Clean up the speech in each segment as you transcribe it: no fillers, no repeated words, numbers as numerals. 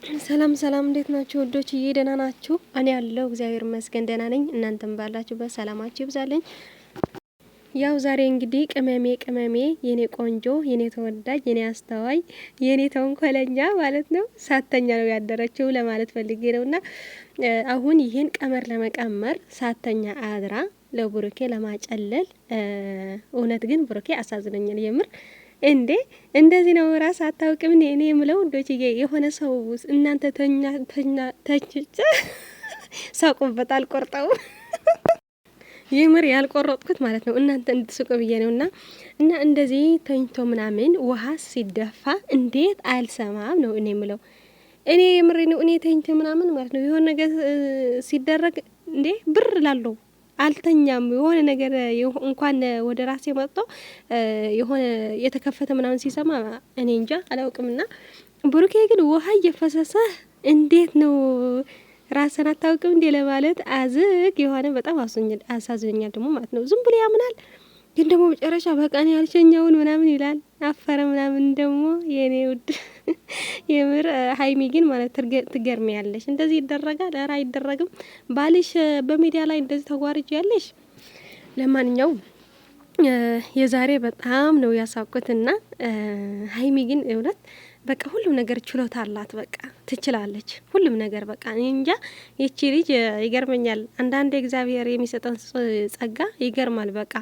ሰላም ሰላም፣ እንዴት ናችሁ ወዶችዬ? ደህና ናችሁ? እኔ ያለው እግዚአብሔር ይመስገን ደህና ነኝ። እናንተም ባላችሁበት ሰላማችሁ ይብዛልኝ። ያው ዛሬ እንግዲህ ቅመሜ የኔ ቆንጆ፣ የኔ ተወዳጅ፣ የኔ አስተዋይ፣ የኔ ተንኮለኛ ማለት ነው ሳተኛ ነው ያደረችው ለማለት ፈልጌ ነውና አሁን ይህን ቀመር ለመቀመር ሳተኛ አድራ ለብሩኬ ለማጨለል እውነት ግን ብሩኬ አሳዝነኛል የምር እንዴ እንደዚህ ነው ራስ አታውቅም። እኔ የምለው ዶችዬ የሆነ ሰው እናንተ ተኝቼ ሳቁበት አልቆርጠው የምር ያልቆረጥኩት ማለት ነው እናንተ እንድትስቁ ብዬ ነውና እና እንደዚህ ተኝቶ ምናምን ውሃ ሲደፋ እንዴት አልሰማም ነው እኔ የምለው። እኔ የምሬ ነው። እኔ ተኝቶ ምናምን ማለት ነው የሆነ ነገር ሲደረግ እንዴ ብር ላለው አልተኛም። የሆነ ነገር እንኳን ወደ ራሴ መጥቶ የሆነ የተከፈተ ምናምን ሲሰማ እኔ እንጃ አላውቅምና ብሩኬ ግን ውሃ እየፈሰሰ እንዴት ነው ራስን አታውቅም እንዴ ለማለት አዝግ የሆነ በጣም አሳዝኛል ደግሞ ማለት ነው። ዝም ብሎ ያምናል ግን ደግሞ መጨረሻ በቃ ነው ያልሸኛውን ምናምን ይላል። አፈረ ምናምን ደግሞ የኔ ውድ የምር ሀይሚ ግን ማለት ትገርሚያለሽ። እንደዚህ ይደረጋል? ኧረ አይደረግም። ባልሽ በሚዲያ ላይ እንደዚህ ተጓርጅ ያለሽ። ለማንኛውም የዛሬ በጣም ነው ያሳቁትና ሀይሚ ግን እውነት በቃ ሁሉም ነገር ችሎታ አላት። በቃ ትችላለች ሁሉም ነገር በቃ እንጃ። ይቺ ልጅ ይገርመኛል። አንዳንድ እግዚአብሔር የሚሰጠን ጸጋ ይገርማል። በቃ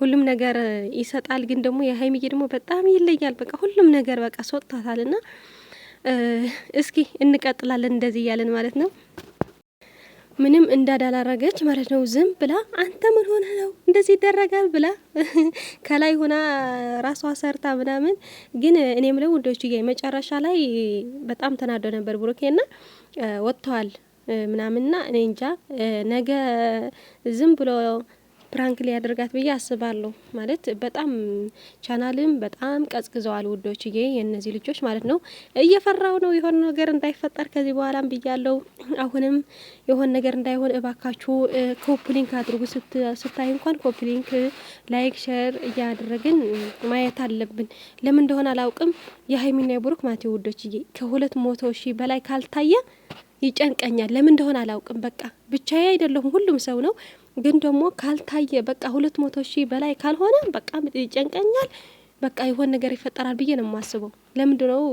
ሁሉም ነገር ይሰጣል። ግን ደግሞ የሀይሚዬ ደግሞ በጣም ይለያል። በቃ ሁሉም ነገር በቃ ሶጥታታልና እስኪ እንቀጥላለን እንደዚህ እያለን ማለት ነው። ምንም እንዳላረገች ማለት ነው። ዝም ብላ አንተ ምን ሆነ ነው እንደዚህ ይደረጋል ብላ ከላይ ሆና ራሷ ሰርታ ምናምን። ግን እኔ ምለው ወንዶች መጨረሻ ላይ በጣም ተናዶ ነበር ብሩኬና ወጥተዋል ምናምንና እኔ እንጃ ነገ ዝም ብሎ ፕራንክ ሊያደርጋት ብዬ አስባለሁ። ማለት በጣም ቻናልም በጣም ቀዝቅዘዋል ውዶችዬ የእነዚህ ልጆች ማለት ነው። እየፈራው ነው የሆነ ነገር እንዳይፈጠር ከዚህ በኋላም ብያለሁ። አሁንም የሆነ ነገር እንዳይሆን እባካችሁ ኮፕሊንክ አድርጉ። ስታይ እንኳን ኮፕሊንክ፣ ላይክ፣ ሼር እያደረግን ማየት አለብን። ለምን እንደሆነ አላውቅም። የሀይሚና የብሩክ ማለት ውዶችዬ ከ200,000 በላይ ካልታየ ይጨንቀኛል። ለምን እንደሆነ አላውቅም። በቃ ብቻዬ አይደለሁም ሁሉም ሰው ነው። ግን ደግሞ ካልታየ በቃ 200,000 በላይ ካልሆነ በቃ ይጨንቀኛል። በቃ የሆነ ነገር ይፈጠራል ብዬ ነው የማስበው። ለምንድነው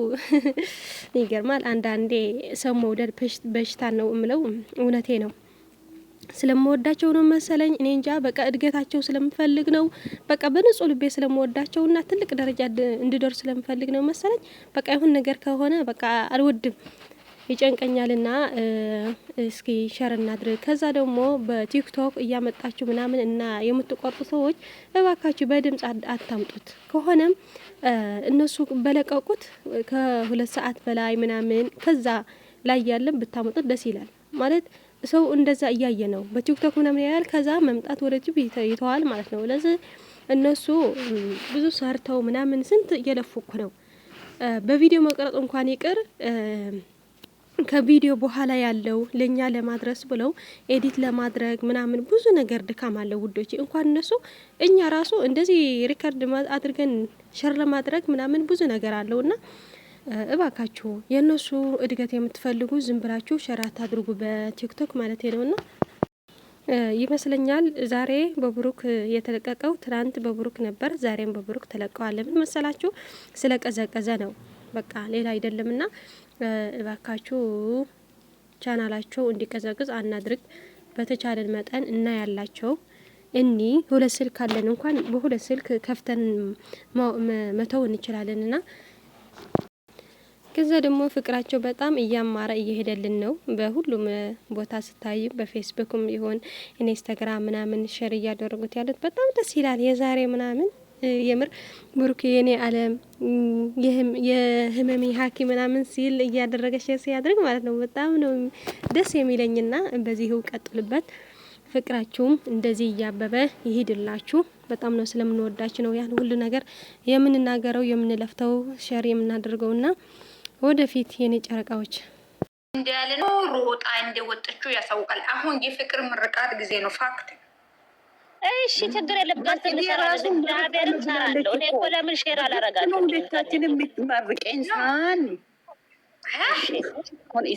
ይገርማል። አንዳንዴ ሰው መውደድ በሽታ ነው እምለው እውነቴ ነው። ስለምወዳቸው ነው መሰለኝ እኔ እንጃ። በቃ እድገታቸው ስለምፈልግ ነው። በቃ በንጹህ ልቤ ስለምወዳቸውና ትልቅ ደረጃ እንድደርስ ስለምፈልግ ነው መሰለኝ። በቃ ይሁን ነገር ከሆነ በቃ አልወድም ይጨንቀኛልና እስኪ ሸር እናድርግ። ከዛ ደግሞ በቲክቶክ እያመጣችሁ ምናምን እና የምትቆርጡ ሰዎች እባካችሁ በድምጽ አታምጡት። ከሆነም እነሱ በለቀቁት ከ2 ሰዓት በላይ ምናምን ከዛ ላይ ያለን ብታመጡት ደስ ይላል። ማለት ሰው እንደዛ እያየ ነው በቲክቶክ ምናምን ያያል። ከዛ መምጣት ወደ ዩቲዩብ ይተዋል ማለት ነው። ለዚህ እነሱ ብዙ ሰርተው ምናምን ስንት እየለፉ እኮ ነው። በቪዲዮ መቅረጽ እንኳን ይቅር ከቪዲዮ በኋላ ያለው ለኛ ለማድረስ ብለው ኤዲት ለማድረግ ምናምን ብዙ ነገር ድካም አለው ውዶች። እንኳን እነሱ እኛ ራሱ እንደዚህ ሪከርድ አድርገን ሸር ለማድረግ ምናምን ብዙ ነገር አለውና እባካችሁ የነሱ እድገት የምትፈልጉ ዝም ብላችሁ ሸር አታድርጉ በቲክቶክ ማለት ነውና ይመስለኛል ዛሬ በብሩክ የተለቀቀው ትናንት በብሩክ ነበር፣ ዛሬም በብሩክ ተለቀዋል። ምን መሰላችሁ? ስለቀዘቀዘ ነው በቃ ሌላ አይደለምና እባካችሁ ቻናላቸው እንዲቀዘቅዝ አናድርግ። በተቻለን መጠን እና ያላቸው 2 ስልክ አለን እንኳን በ2 ስልክ ከፍተን መተው እንችላለንና ከዛ ደግሞ ፍቅራቸው በጣም እያማረ እየሄደልን ነው። በሁሉም ቦታ ስታይ በፌስቡክም ይሆን ኢንስታግራም ምናምን ሼር እያደረጉት ያሉት በጣም ደስ ይላል። የዛሬ ምናምን የምር ብሩክ የኔ ዓለም የህመሜ ሐኪም ምናምን ሲል እያደረገች ሲያደርግ ማለት ነው በጣም ነው ደስ የሚለኝና በዚህው ቀጥልበት። ፍቅራችሁም እንደዚህ እያበበ ይሄድላችሁ። በጣም ነው ስለምንወዳችሁ ነው ያን ሁሉ ነገር የምንናገረው የምንለፍተው ሼር የምናደርገውና ወደፊት የኔ ጨረቃዎች እንዲያለ ነው ሮጣ እንደወጣችሁ ያሳውቃል። አሁን የፍቅር ምርቃት ጊዜ ነው ፋክት እሺ ችግር የለም። ጋር እንሰራለን ዳቤር እንሰራለን። እኔ እኮ ለምን ሼር አላረጋችሁም? ሁለታችንም የምትመርቀኝ ሳን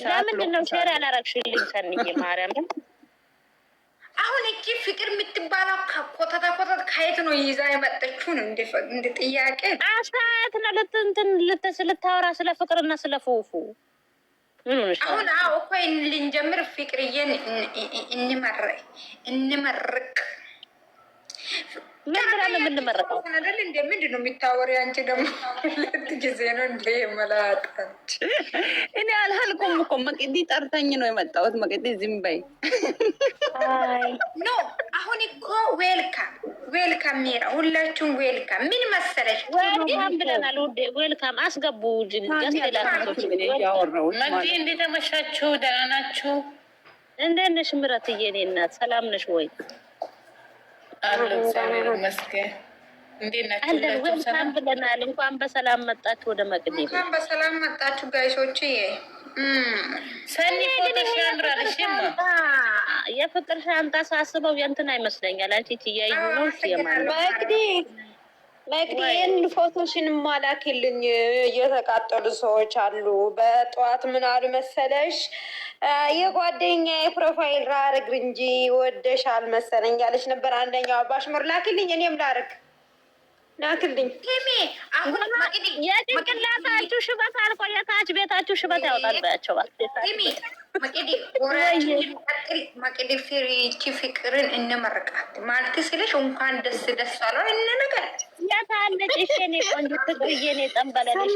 ለምንድን ነው ሼር ያላረግሽልኝ? ሰንዬ ማርያምን አሁን እቺ ፍቅር የምትባለው ኮተታ ኮተት ከየት ነው ይዛ የመጠችው? ነው እንደ ጥያቄ አስተያየት ነው ልታወራ ስለ ፍቅርና ስለ ፉፉ አሁን እኮ ልንጀምር ፍቅርዬን እንመርቅ ምን ብላ ነው የምንመረቀው? አይደል እንደ ምንድን ነው የሚታወሪ? አንቺ ደግሞ ሁለት ጊዜ ነው እንደ መላጣች። እኔ አልሀልኩም እኮ መቅዲ ጠርተኝ ነው የመጣሁት። መቅዲ ዝም በይ ኖ አሁን እኮ ዌልካም ሚራ፣ ሁላችሁም ዌልካም። ምን መሰለሽ ዌልካም ብለናል ውዴ፣ ዌልካም አስገቡ። ገስላቶች መቅዲ እንዴት ተመሻችሁ? ደህና ናችሁ? እንዴት ነሽ ምረትዬ? እኔ እናት ሰላም ነሽ ወይ? አለ እግዚአብሔር ይመስገን። እንዴት ናችሁ? ዌልካም ብለናል። እንኳን በሰላም መጣችሁ ወደ መቅዲ። እንኳን በሰላም መጣችሁ ጋይሶች። ሰኒ ፎቶሽ ያምራል። እሺማ የፍቅር ሻንጣ ሳስበው የእንትን አይመስለኛል። አንቺ ትያዩ ነው ሲያማል መቅዲ ይህን ፎቶሽን ማላክልኝ። እየተቃጠሉ ሰዎች አሉ። በጠዋት ምን አሉ መሰለሽ? የጓደኛ የፕሮፋይል ላርግ እንጂ ወደሻል መሰለኝ ያለች ነበር። አንደኛው ባሽሙር ላክልኝ፣ እኔም ላርግ ላክልኝ። አሁን የጭንቅላታችሁ ሽበት አልቆየታች ቤታችሁ ሽበት ያወጣባቸዋል። መቅዲ ፍሪቺ ፍቅርን እንመርቃት ማለት ስልሽ እንኳን ደስ ደስ አለው እነ ነገር ያታለች እኔ ቆንጆ ትግዬ ነው ጠንበለልሽ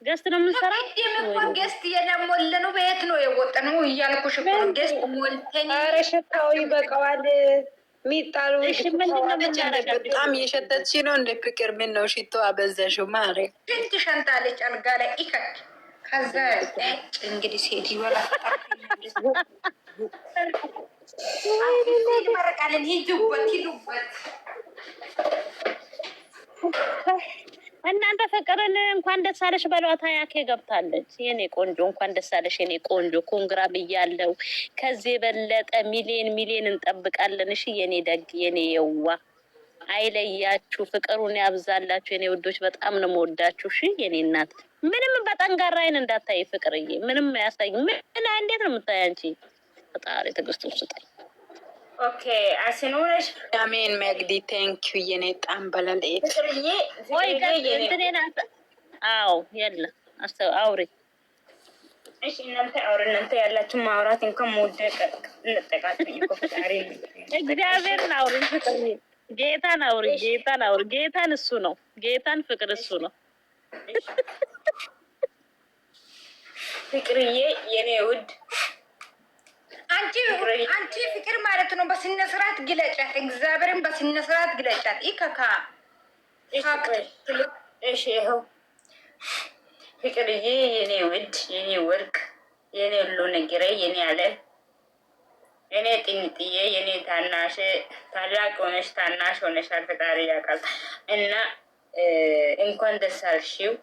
ገስት ነው የምንሰራው። እንኳን ገስት የለሞለ ነው ቤት ነው የወጣነው እያልኩሽ እኮ ገስት ሞልተኝ። ኧረ ሽታው ይበቃዋል። ሚጣሉ በጣም የሸተትሽ ነው እንደ ፍቅር። ምን ነው ሽቶ አበዛሽው? ማሬ ሽንት ሸንታለች አልጋ ላይ ይከክ ከዛ እንግዲህ ሴት ይወላ ይመረቃለን። ሂዱበት እናንተ ፍቅርን እንኳን ደስ አለሽ በሏታ። ያኬ ገብታለች። የኔ ቆንጆ እንኳን ደስ አለሽ የኔ ቆንጆ። ኮንግራ ብያለው። ከዚህ የበለጠ ሚሊዮን እንጠብቃለን። እሺ የኔ ደግ የኔ የዋ አይለያችሁ፣ ፍቅሩን ያብዛላችሁ የኔ ውዶች። በጣም ነው የምወዳችሁ። እሺ የኔ እናት ምንም በጠንጋራ አይን እንዳታይ ፍቅርዬ። ምንም ያሳይ ምን እንዴት ነው የምታይ አንቺ? ፈጣሪ ትዕግስቱን ስጠኝ። ኦኬ አሲኖሽ አሜን። መግዲ ቴንክ ዩ የኔ ጣምበላል ፍቅርዬ። ወይ እንትኔና አዎ የለ አውሪ። እሺ እናንተ አውሪ። እናንተ ያላችሁ ማውራት እንኳን ሞደቀ እንጠቃችሁ እኮ ፈጣሪ እግዚአብሔርን አውሪ። ፍቅርዬ ጌታን አውሪ። ጌታን እሱ ነው። ጌታን ፍቅር እሱ ነው። ፍቅርዬ የኔ ውድ አንቺ ፍቅር ማለት ነው። በስነ ስርዓት ግለጫት። እግዚአብሔርን በስነ ስርዓት ግለጫት። ኢከካ እሺ ይኸው ፍቅርዬ የኔ ውድ የኔ ወርቅ የኔ ሁሉ ነገሬ የኔ አለ የኔ ጥንጥዬ የኔ ታናሽ ታላቅ ሆነሽ ታናሽ ሆነሻል። ፈጣሪ ያውቃል። እና እንኳን ደስ አልሽው፣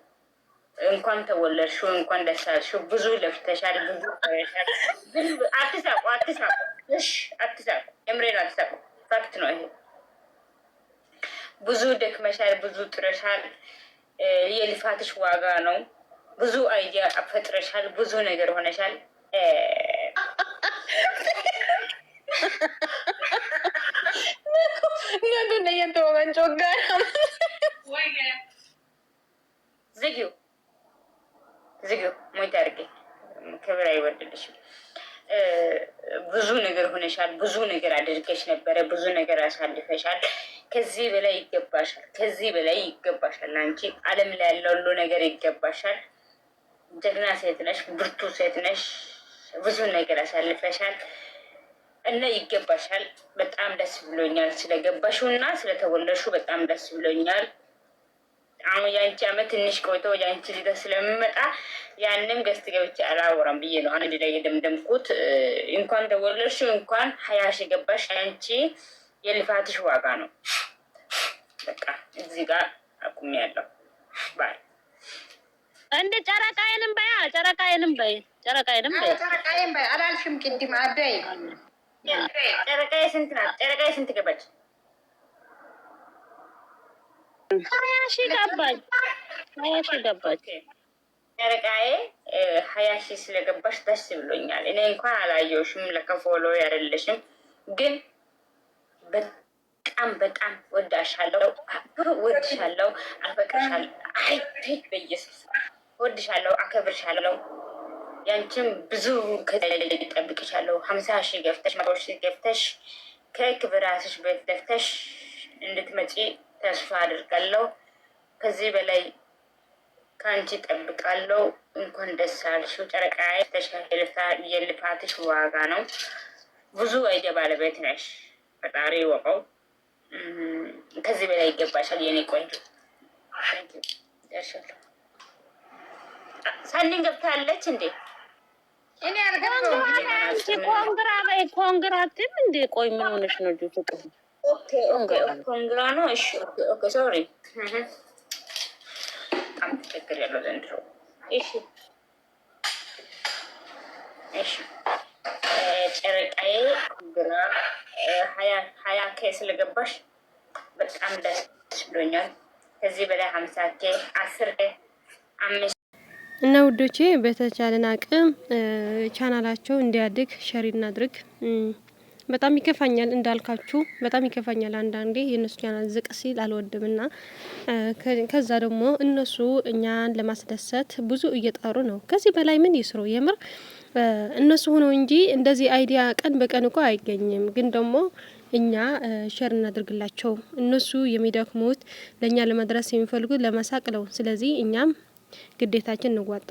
እንኳን ተወለድሽው፣ እንኳን ደስ አልሽው። ብዙ ለፍተሻል፣ ብዙ ተረሻል። አትሳቁ። እሺ አትሳቁ። እምሬን አትሳቁ። ፋክት ነው ይሄ። ብዙ ደክመሻል፣ ብዙ ጥረሻል። የልፋትሽ ዋጋ ነው። ብዙ አይዲያ ፈጥረሻል፣ ብዙ ነገር ሆነሻል። ዝጊው ሞት አድርጌ ክብር አይወድልሽም። ብዙ ነገር ሆነሻል። ብዙ ነገር አድርገሽ ነበረ። ብዙ ነገር አሳልፈሻል። ከዚህ በላይ ይገባሻል። ከዚህ በላይ ይገባሻል። አንቺ ዓለም ላይ ያለው ሁሉ ነገር ይገባሻል። ጀግና ሴት ነሽ። ብርቱ ሴት ነሽ። ብዙ ነገር አሳልፈሻል እና ይገባሻል። በጣም ደስ ብሎኛል ስለገባሽው እና ስለተወለድሽው በጣም ደስ ብሎኛል። አሁን የአንቺ አመት ትንሽ ቆይቶ የአንቺ ልደት ስለሚመጣ ያንም ገስት ገብቼ አላወራም ብዬ ነው አንድ ላይ የደምደምኩት። እንኳን ተወለድሽው፣ እንኳን 20 ሺህ ገባሽ። አንቺ የልፋትሽ ዋጋ ነው። በቃ እዚህ ጋር አቁሜያለሁ። ባይ እንደ ጨረቃዬንም በይ ጨረቃዬንም በይ አላልሽም ቅድም አበይ። ጨረቃዬ ስንት ናት? ጨረቃዬ ስንት ገባች? 20 ሺህ ገባች። ጨረቃዬ 20,000 ስለገባሽ ደስ ብሎኛል። እኔ እንኳን አላየሁሽም፣ ለከፎሎ ያደለሽም ግን በጣም በጣም ወዳሻለሁ፣ ወድሻለሁ፣ አፈቅርሻለሁ። አይ በኢየሱስ ወድሻለሁ፣ አከብርሻለሁ። ያንቺም ብዙ ጠብቅሻለሁ። 50,000 ገፍተሽ 100,000 ገፍተሽ ከክብራትሽ ቤት ደፍተሽ እንድትመጪ ተስፋ አድርጋለሁ። ከዚህ በላይ ከአንቺ ጠብቃለሁ። እንኳን ደስ አልሽው ጨረቃዬ። የልፋትሽ ዋጋ ነው። ብዙ አይዲያ ባለቤት ነሽ። ፈጣሪ ወቀው። ከዚህ በላይ ይገባሻል የኔ ቆንጆ። ደርሻለሁ። ሳኒን ገብታለች እንዴ? እኔ አልገባሁም። ኮንግራ ላይ ኮንግራትን እንዴ? ቆይ ምን ሆነሽ ነው? ፍቅር ኮንግራ ነው። እሺ ኦኬ ሶሪ። በጣም ችግር ያለው ዘንድሮ። እሺ እሺ ጨረቃዬ ኮንግራ 20,000 ስለገባሽ በጣም ደስ ብሎኛል። ከዚህ በላይ 50,000 10,000 5 እና ውዶቼ በተቻለን አቅም ቻናላቸው እንዲያድግ ሸር እናድርግ። በጣም ይከፋኛል እንዳልካችሁ፣ በጣም ይከፋኛል። አንዳንዴ የእነሱ ቻናል ዝቅ ሲል አልወድምና ከዛ ደግሞ እነሱ እኛን ለማስደሰት ብዙ እየጣሩ ነው። ከዚህ በላይ ምን ይስሩ? የምር እነሱ ሆነው እንጂ እንደዚህ አይዲያ ቀን በቀን እኮ አይገኝም። ግን ደግሞ እኛ ሸር እናድርግላቸው። እነሱ የሚደክሙት ለእኛ ለመድረስ የሚፈልጉት ለመሳቅ ነው። ስለዚህ እኛም ግዴታችን እንዋጣ።